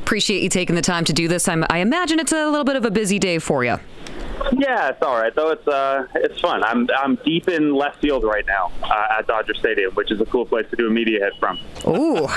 Appreciate you taking the time to do this. I imagine it's a little bit of a busy day for you. Yeah, it's all right though. It's fun. I'm deep in left field right now at Dodger Stadium, which is a cool place to do a media hit from. Ooh,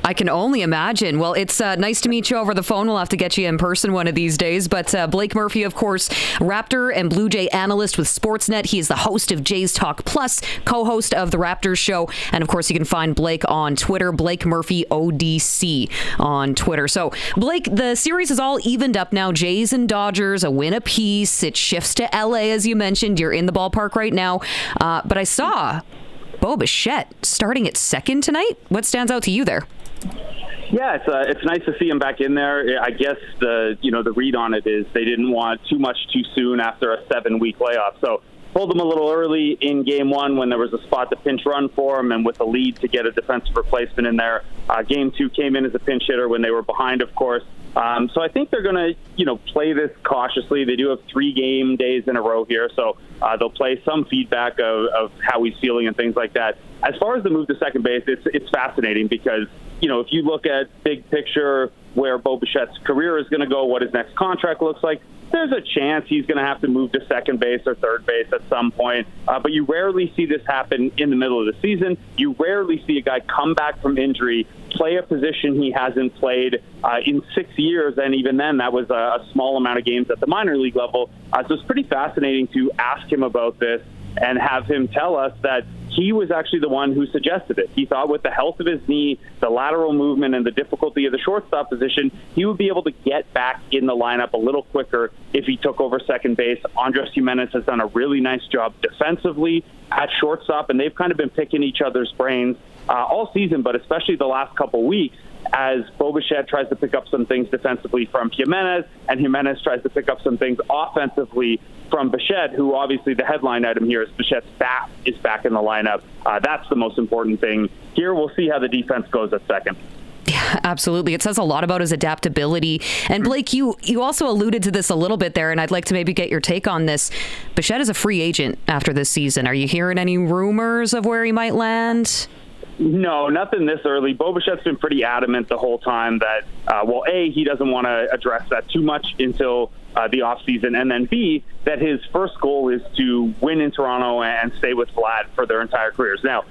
I can only imagine. Well, it's nice to meet you over the phone. We'll have to get you in person one of these days. But Blake Murphy, of course, Raptor and Blue Jay analyst with Sportsnet. He is the host of Jays Talk Plus, co-host of the Raptors show, and of course, you can find Blake on Twitter, Blake Murphy ODC on Twitter. So, Blake, the series is all evened up now. Jays and Dodgers, a win apiece. It shifts to LA, as you mentioned. You're in the ballpark right now. But I saw Bo Bichette starting at second tonight. What stands out to you there? Yeah, it's nice to see him back in there. I guess the read on it is they didn't want too much too soon after a 7-week layoff. So pulled him a little early in game one when there was a spot to pinch run for him and with a lead to get a defensive replacement in there. Game two came in as a pinch hitter when they were behind, of course. So I think they're going to, play this cautiously. They do have 3 game days in a row here, so they'll play some feedback of how he's feeling and things like that. As far as the move to second base, it's fascinating because, if you look at big picture where Bo Bichette's career is going to go, what his next contract looks like, there's a chance he's going to have to move to second base or third base at some point. But you rarely see this happen in the middle of the season. You rarely see a guy come back from injury, play a position he hasn't played in 6 years, and even then that was a small amount of games at the minor league level. So it's pretty fascinating to ask him about this and have him tell us that he was actually the one who suggested it. He thought with the health of his knee, the lateral movement, and the difficulty of the shortstop position, he would be able to get back in the lineup a little quicker if he took over second base. Andres Gimenez has done a really nice job defensively at shortstop, and they've kind of been picking each other's brains all season, but especially the last couple weeks, as Bo Bichette tries to pick up some things defensively from Gimenez, and Gimenez tries to pick up some things offensively from Bichette, who obviously the headline item here is Bichette's bat is back in the lineup. That's the most important thing here. We'll see how the defense goes at second. Yeah, absolutely. It says a lot about his adaptability. And Blake, you also alluded to this a little bit there, and I'd like to maybe get your take on this. Bichette is a free agent after this season. Are you hearing any rumors of where he might land? No, nothing this early. Bo Bichette's been pretty adamant the whole time that, he doesn't want to address that too much until the offseason, and then B, that his first goal is to win in Toronto and stay with Vlad for their entire careers. Now,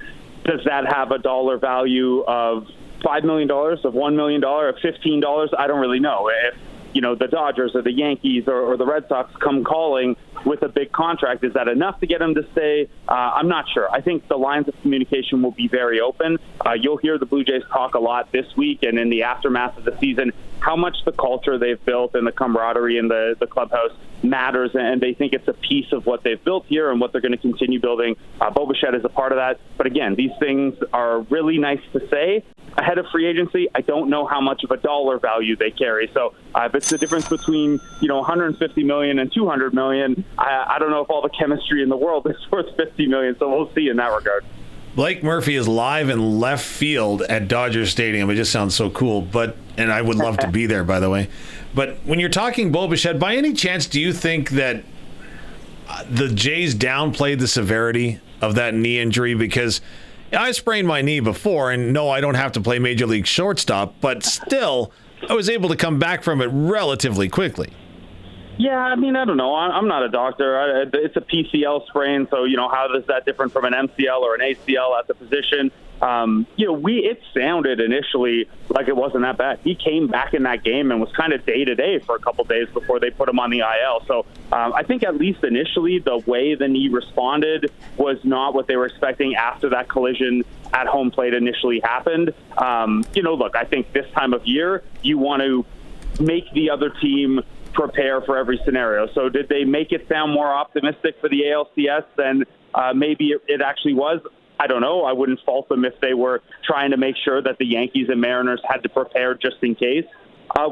does that have a dollar value of $5 million, of $1 million, of $15? I don't really know. If the Dodgers or the Yankees or the Red Sox come calling with a big contract, is that enough to get him to stay? I'm not sure. I think the lines of communication will be very open. You'll hear the Blue Jays talk a lot this week and in the aftermath of the season how much the culture they've built and the camaraderie in the clubhouse matters, and they think it's a piece of what they've built here and what they're going to continue building. Bo Bichette is a part of that. But again, these things are really nice to say ahead of free agency. I don't know how much of a dollar value they carry. So if it's the difference between, $150 million and $200 million, I don't know if all the chemistry in the world is worth $50 million. So we'll see in that regard. Blake Murphy is live in left field at Dodger Stadium. It just sounds so cool. And I would love to be there, by the way. But when you're talking Bo Bichette, by any chance, do you think that the Jays downplayed the severity of that knee injury? Because I sprained my knee before, and no, I don't have to play Major League shortstop, but still, I was able to come back from it relatively quickly. Yeah, I don't know. I'm not a doctor. It's a PCL sprain, so, how does that differ from an MCL or an ACL at the position? It sounded initially like it wasn't that bad. He came back in that game and was kind of day-to-day for a couple days before they put him on the IL. So I think at least initially the way the knee responded was not what they were expecting after that collision at home plate initially happened. Look, I think this time of year you want to make the other team prepare for every scenario. So did they make it sound more optimistic for the ALCS than maybe it actually was? I don't know. I wouldn't fault them if they were trying to make sure that the Yankees and Mariners had to prepare just in case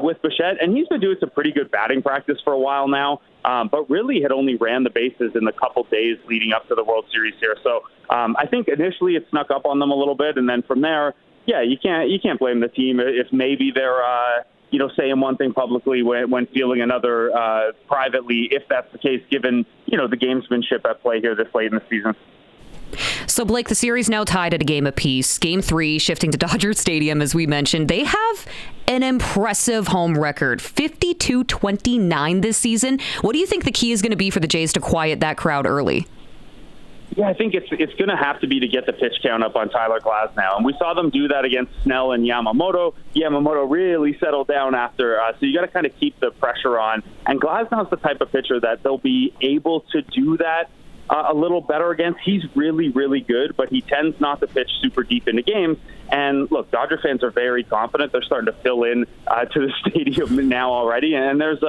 with Bichette. And he's been doing some pretty good batting practice for a while now, but really had only ran the bases in the couple days leading up to the World Series here. So I think initially it snuck up on them a little bit, and then from there, yeah, you can't blame the team if maybe they're saying one thing publicly when feeling another privately, if that's the case, given the gamesmanship at play here this late in the season. So, Blake, the series now tied at a game apiece. Game 3 shifting to Dodger Stadium, as we mentioned. They have an impressive home record, 52-29 this season. What do you think the key is going to be for the Jays to quiet that crowd early? Yeah, I think it's going to have to be to get the pitch count up on Tyler Glasnow. And we saw them do that against Snell and Yamamoto. Yamamoto really settled down after, so you got to kind of keep the pressure on. And Glasnow's the type of pitcher that they'll be able to do that a little better against. He's really, really good, but he tends not to pitch super deep into games. And look, Dodger fans are very confident. They're starting to fill in to the stadium now already. And there's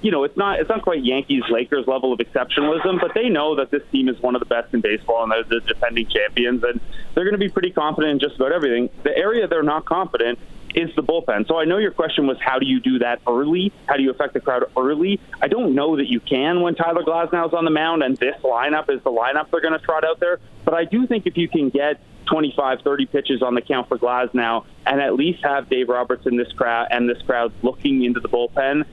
it's not quite Yankees-Lakers level of exceptionalism, but they know that this team is one of the best in baseball, and they're the defending champions, and they're going to be pretty confident in just about everything. The area they're not confident is the bullpen. So I know your question was, how do you do that early? How do you affect the crowd early? I don't know that you can when Tyler Glasnow's on the mound and this lineup is the lineup they're going to trot out there. But I do think if you can get 25, 30 pitches on the count for Glasnow and at least have Dave Roberts in this crowd looking into the bullpen,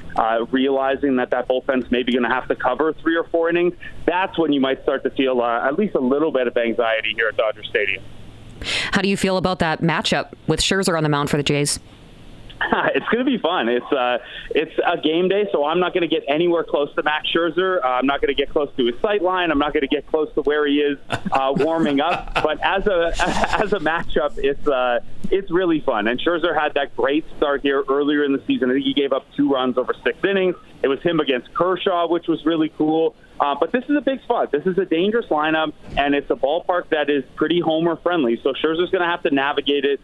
realizing that bullpen's maybe going to have to cover 3 or 4 innings, that's when you might start to feel at least a little bit of anxiety here at Dodger Stadium. How do you feel about that matchup with Scherzer on the mound for the Jays? It's going to be fun. It's a game day, so I'm not going to get anywhere close to Max Scherzer. I'm not going to get close to his sight line. I'm not going to get close to where he is warming up. But as a matchup, it's really fun. And Scherzer had that great start here earlier in the season. I think he gave up 2 runs over 6 innings. It was him against Kershaw, which was really cool. But this is a big spot. This is a dangerous lineup, and it's a ballpark that is pretty homer-friendly. So Scherzer's going to have to navigate it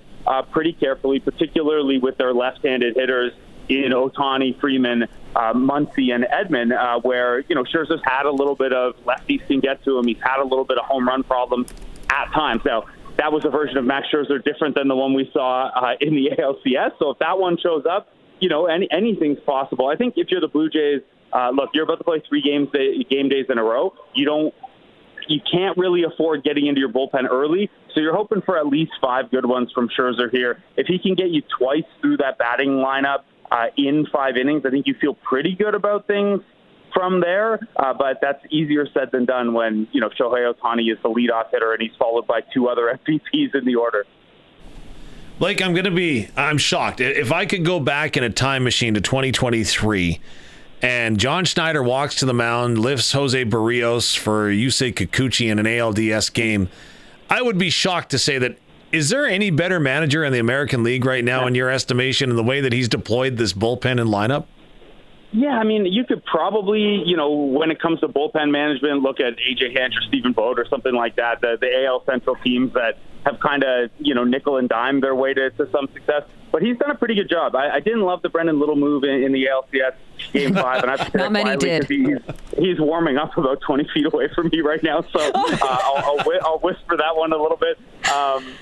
pretty carefully, particularly with their left-handed hitters in Ohtani, Freeman, Muncy, and Edman, where, Scherzer's had a little bit of lefties can get to him. He's had a little bit of home run problems at times. Now, that was a version of Max Scherzer different than the one we saw in the ALCS. So if that one shows up, anything's possible. I think if you're the Blue Jays, look, you're about to play 3 game days in a row. You can't really afford getting into your bullpen early, so you're hoping for at least 5 good ones from Scherzer here. If he can get you twice through that batting lineup in 5 innings, I think you feel pretty good about things from there. But that's easier said than done when Shohei Ohtani is the leadoff hitter and he's followed by 2 other MVPs in the order. Blake, I'm shocked. If I could go back in a time machine to 2023 and John Schneider walks to the mound, lifts Jose Barrios for Yusei Kikuchi in an ALDS game, I would be shocked to say that, is there any better manager in the American League right now in your estimation in the way that he's deployed this bullpen and lineup? Yeah, I mean, you could probably, when it comes to bullpen management, look at A.J. Hinch or Stephen Vogt or something like that, the AL Central teams that have kind of, nickel and dime their way to some success. But he's done a pretty good job. I didn't love the Brendan Little move in the ALCS Game 5. And I have to say Not many did. He's warming up about 20 feet away from me right now, so I'll whisper that one a little bit.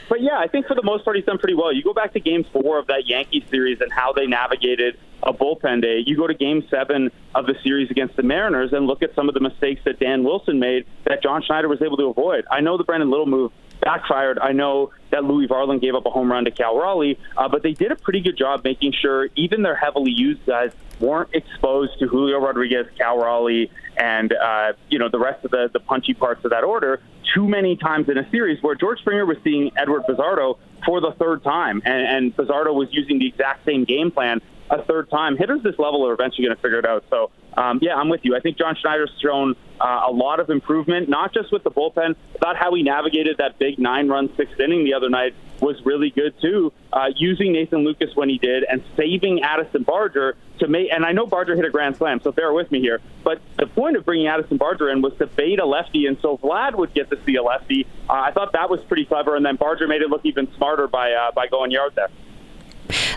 But, yeah, I think for the most part he's done pretty well. You go back to Game 4 of that Yankees series and how they navigated a bullpen day. You go to Game 7 of the series against the Mariners and look at some of the mistakes that Dan Wilson made that John Schneider was able to avoid. I know the Brendan Little move backfired. I know that Louis Varland gave up a home run to Cal Raleigh, but they did a pretty good job making sure even their heavily used guys weren't exposed to Julio Rodriguez, Cal Raleigh, and the rest of the punchy parts of that order too many times in a series where George Springer was seeing Edward Pizzardo for the 3rd time, and Pizzardo was using the exact same game plan a 3rd time. Hitters this level are eventually going to figure it out. So, I'm with you. I think John Schneider's shown a lot of improvement, not just with the bullpen, but how he navigated that big 9-run 6th inning the other night was really good, too. Using Nathan Lucas when he did and saving Addison Barger to make, and I know Barger hit a grand slam, so bear with me here, but the point of bringing Addison Barger in was to bait a lefty, and so Vlad would get to see a lefty. I thought that was pretty clever, and then Barger made it look even smarter by going yard there.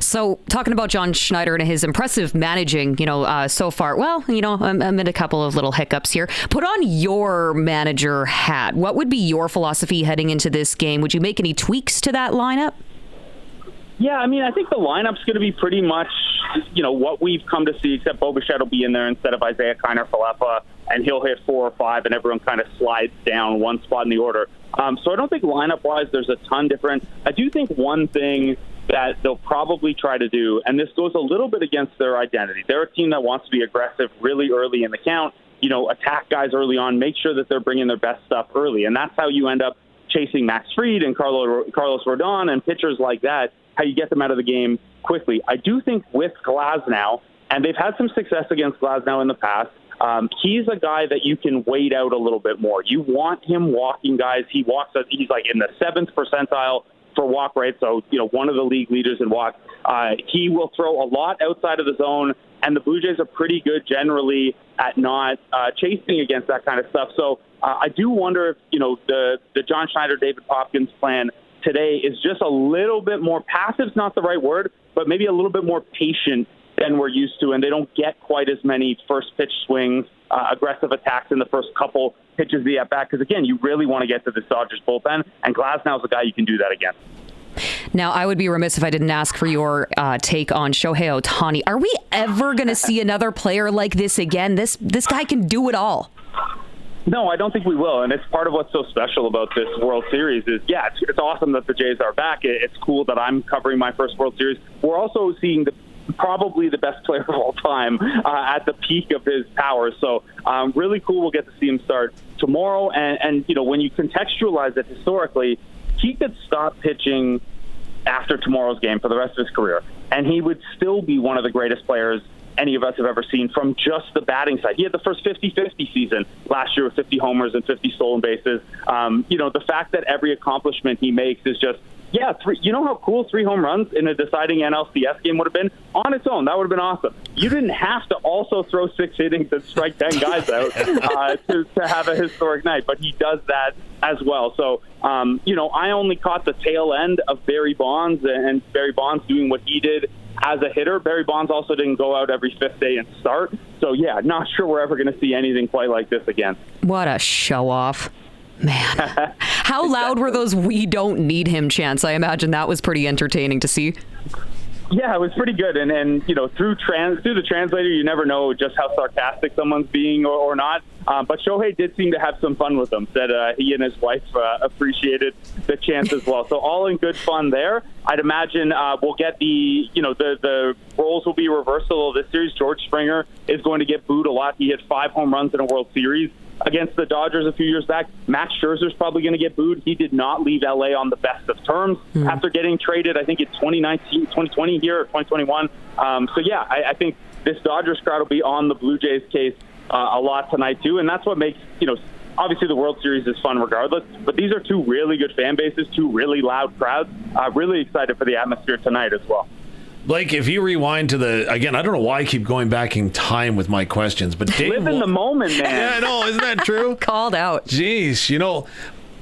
So talking about John Schneider and his impressive managing, so far, I'm in a couple of little hiccups here. Put on your manager hat. What would be your philosophy heading into this game? Would you make any tweaks to that lineup? Yeah, I mean, I think the lineup's going to be pretty much, what we've come to see, except Bo Bichette will be in there instead of Isaiah Kiner-Falefa, and he'll hit 4 or 5, and everyone kind of slides down one spot in the order. So I don't think lineup-wise there's a ton different. I do think one thing that they'll probably try to do, and this goes a little bit against their identity. They're a team that wants to be aggressive really early in the count, attack guys early on, make sure that they're bringing their best stuff early. And that's how you end up chasing Max Fried and Carlos Rodon and pitchers like that, how you get them out of the game quickly. I do think with Glasnow, and they've had some success against Glasnow in the past, he's a guy that you can wait out a little bit more. You want him walking guys. He's like in the 7th percentile for walk rate, so one of the league leaders in walk. He will throw a lot outside of the zone, and the Blue Jays are pretty good generally at not chasing against that kind of stuff. So I do wonder if the John Schneider, David Hopkins plan today is just a little bit more passive. Is not the right word, but maybe a little bit more patient than we're used to, and they don't get quite as many first pitch swings, aggressive attacks in the first couple pitches of the at-bat, because, again, you really want to get to the Dodgers bullpen, and Glasnow's the guy you can do that against. Now, I would be remiss if I didn't ask for your take on Shohei Ohtani. Are we ever going to see another player like this again? This guy can do it all. No, I don't think we will, and it's part of what's so special about this World Series is, it's awesome that the Jays are back. It's cool that I'm covering my first World Series. We're also seeing probably the best player of all time at the peak of his powers. So really cool. We'll get to see him start tomorrow. And when you contextualize it historically, he could stop pitching after tomorrow's game for the rest of his career, and he would still be one of the greatest players any of us have ever seen from just the batting side. He had the first 50-50 season last year with 50 homers and 50 stolen bases. The fact that every accomplishment he makes is just, you know how cool 3 home runs in a deciding NLCS game would have been? On its own, that would have been awesome. You didn't have to also throw 6 innings and strike 10 guys out to have a historic night, but he does that as well. So, I only caught the tail end of Barry Bonds and Barry Bonds doing what he did as a hitter. Barry Bonds also didn't go out every 5th day and start. So, not sure we're ever going to see anything quite like this again. What a show-off. Man, how loud were those "we don't need him" chants? I imagine that was pretty entertaining to see. Yeah, it was pretty good. And through the translator, you never know just how sarcastic someone's being or not. But Shohei did seem to have some fun with them, said he and his wife appreciated the chants as well. So all in good fun there. I'd imagine we'll get the roles will be reversal of this series. George Springer is going to get booed a lot. He hit 5 home runs in a World Series against the Dodgers a few years back. Max Scherzer's probably going to get booed. He did not leave LA on the best of terms after getting traded, I think, in 2020 here or 2021. I think this Dodgers crowd will be on the Blue Jays case a lot tonight, too. And that's what makes, obviously the World Series is fun regardless, but these are 2 really good fan bases, 2 really loud crowds. Really excited for the atmosphere tonight as well. Blake, if you rewind to again, I don't know why I keep going back in time with my questions, but Dave, live in the moment, man. Yeah, no, isn't that true? Called out. Jeez,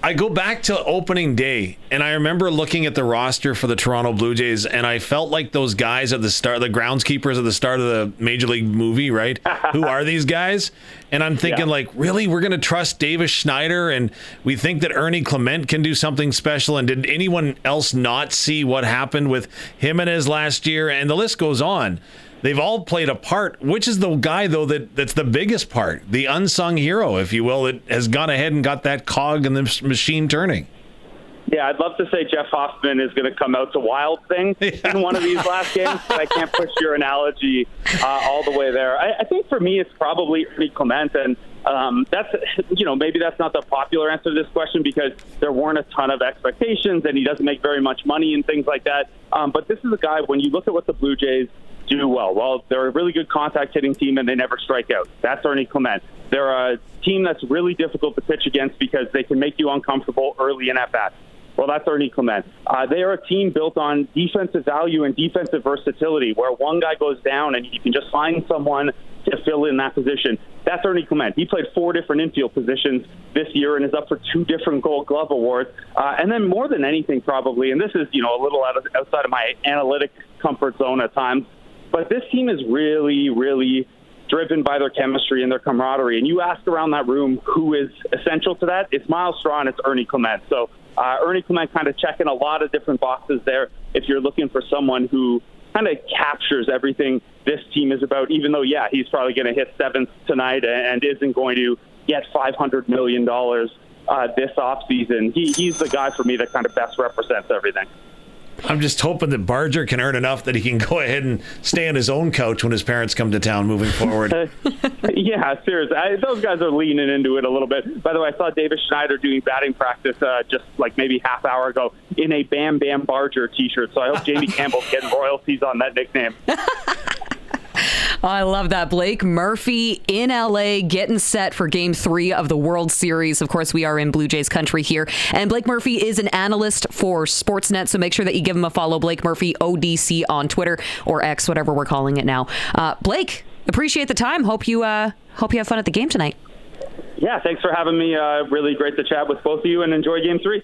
I go back to opening day, and I remember looking at the roster for the Toronto Blue Jays, and I felt like those guys at the start, the groundskeepers at the start of the Major League movie, right? Who are these guys? And I'm thinking, really, we're going to trust Davis Schneider, and we think that Ernie Clement can do something special, and did anyone else not see what happened with Jimenez last year? And the list goes on. They've all played a part. Which is the guy, though, that's the biggest part, the unsung hero, if you will, that has gone ahead and got that cog in the machine turning? Yeah, I'd love to say Jeff Hoffman is going to come out to Wild Thing in one of these last games, but I can't push your analogy all the way there. I think for me it's probably Ernie Clement, and that's maybe that's not the popular answer to this question because there weren't a ton of expectations, and he doesn't make very much money and things like that. But this is a guy, when you look at what the Blue Jays do well, they're a really good contact hitting team and they never strike out. That's Ernie Clement. They're a team that's really difficult to pitch against because they can make you uncomfortable early in at-bats. Well, that's Ernie Clement. They are a team built on defensive value and defensive versatility, where one guy goes down and you can just find someone to fill in that position. That's Ernie Clement. He played 4 different infield positions this year and is up for 2 different Gold Glove awards. And then more than anything, probably, and this is a little outside of my analytic comfort zone at times, but this team is really, really driven by their chemistry and their camaraderie. And you ask around that room who is essential to that, it's Miles Straw and it's Ernie Clement. So Ernie Clement kind of checking a lot of different boxes there if you're looking for someone who kind of captures everything this team is about, even though, he's probably going to hit 7th tonight and isn't going to get $500 million this offseason. He's the guy for me that kind of best represents everything. I'm just hoping that Barger can earn enough that he can go ahead and stay on his own couch when his parents come to town moving forward. Yeah, seriously. Those guys are leaning into it a little bit. By the way, I saw David Schneider doing batting practice just like maybe half hour ago in a Bam Bam Barger t-shirt. So I hope Jamie Campbell's getting royalties on that nickname. I love that. Blake Murphy in LA getting set for Game 3 of the World Series. Of course, we are in Blue Jays country here. And Blake Murphy is an analyst for Sportsnet, so make sure that you give him a follow. Blake Murphy, ODC on Twitter or X, whatever we're calling it now. Blake, appreciate the time. Hope you have fun at the game tonight. Yeah, thanks for having me. Really great to chat with both of you and enjoy Game 3.